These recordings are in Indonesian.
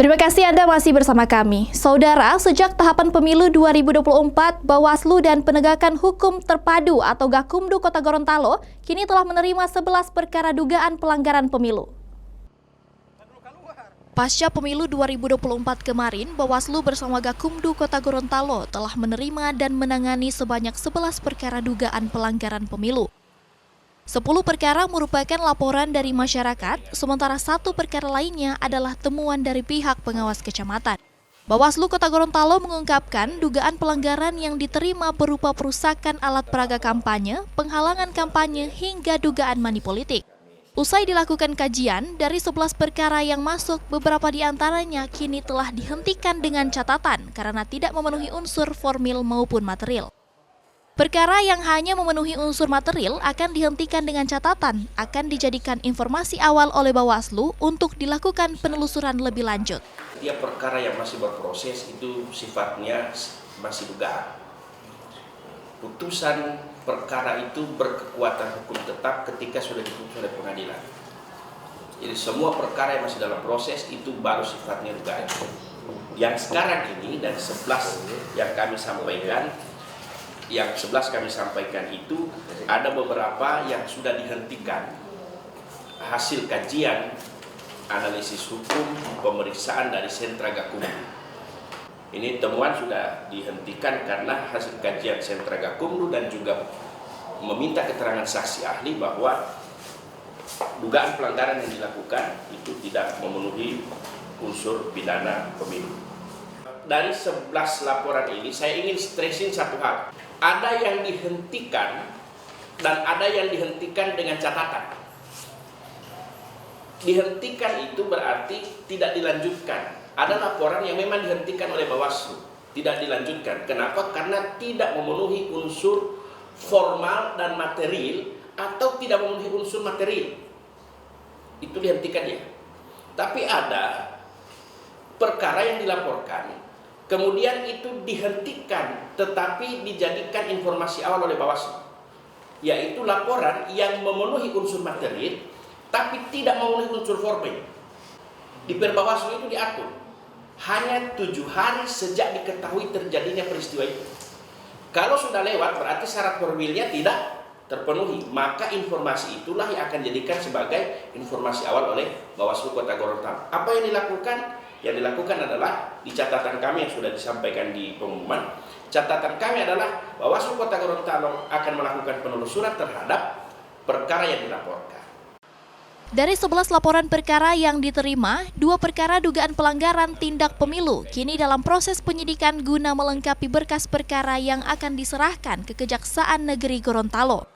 Terima kasih Anda masih bersama kami. Saudara, sejak tahapan pemilu 2024, Bawaslu dan Penegakan Hukum Terpadu atau Gakumdu Kota Gorontalo kini telah menerima 11 perkara dugaan pelanggaran pemilu. Pasca pemilu 2024 kemarin, Bawaslu bersama Gakumdu Kota Gorontalo telah menerima dan menangani sebanyak 11 perkara dugaan pelanggaran pemilu. 10 perkara merupakan laporan dari masyarakat, sementara 1 perkara lainnya adalah temuan dari pihak pengawas kecamatan. Bawaslu Kota Gorontalo mengungkapkan dugaan pelanggaran yang diterima berupa perusakan alat peraga kampanye, penghalangan kampanye, hingga dugaan money politik. Usai dilakukan kajian, dari 11 perkara yang masuk, beberapa di antaranya kini telah dihentikan dengan catatan karena tidak memenuhi unsur formil maupun material. Perkara yang hanya memenuhi unsur material akan dihentikan dengan catatan, akan dijadikan informasi awal oleh Bawaslu untuk dilakukan penelusuran lebih lanjut. Setiap perkara yang masih berproses itu sifatnya masih dugaan. Putusan perkara itu berkekuatan hukum tetap ketika sudah diputus oleh pengadilan. Jadi semua perkara yang masih dalam proses itu baru sifatnya dugaan. Yang sekarang ini dan 11 yang kami sampaikan, itu ada beberapa yang sudah dihentikan hasil kajian analisis hukum pemeriksaan dari sentra Gakumdu. Ini temuan sudah dihentikan karena hasil kajian sentra Gakumdu dan juga meminta keterangan saksi ahli bahwa dugaan pelanggaran yang dilakukan itu tidak memenuhi unsur pidana pemilu. Dari 11 laporan ini saya ingin stressing satu hal. Ada yang dihentikan dan ada yang dihentikan dengan catatan. Dihentikan itu berarti tidak dilanjutkan. Ada laporan yang memang dihentikan oleh Bawaslu, tidak dilanjutkan. Kenapa? Karena tidak memenuhi unsur formal dan material atau tidak memenuhi unsur material. Itu dihentikan ya. Tapi ada perkara yang dilaporkan, kemudian itu dihentikan tetapi dijadikan informasi awal oleh Bawaslu, yaitu laporan yang memenuhi unsur material tapi tidak memenuhi unsur formil. Di Perbawaslu itu diatur hanya 7 hari sejak diketahui terjadinya peristiwa itu. Kalau sudah lewat berarti syarat formilnya tidak terpenuhi, maka informasi itulah yang akan dijadikan sebagai informasi awal oleh Bawaslu Kota Gorontalo. Apa yang dilakukan? Yang dilakukan adalah di catatan kami yang sudah disampaikan di pengumuman, catatan kami adalah Bawaslu Kota Gorontalo akan melakukan penelusuran terhadap perkara yang dilaporkan. Dari 11 laporan perkara yang diterima, 2 perkara dugaan pelanggaran tindak pemilu kini dalam proses penyidikan guna melengkapi berkas perkara yang akan diserahkan ke Kejaksaan Negeri Gorontalo.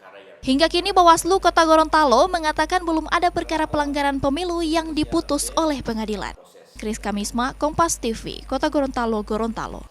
Hingga kini Bawaslu Kota Gorontalo mengatakan belum ada perkara pelanggaran pemilu yang diputus oleh pengadilan. Kris Kamisma, Kompas TV, Kota Gorontalo, Gorontalo.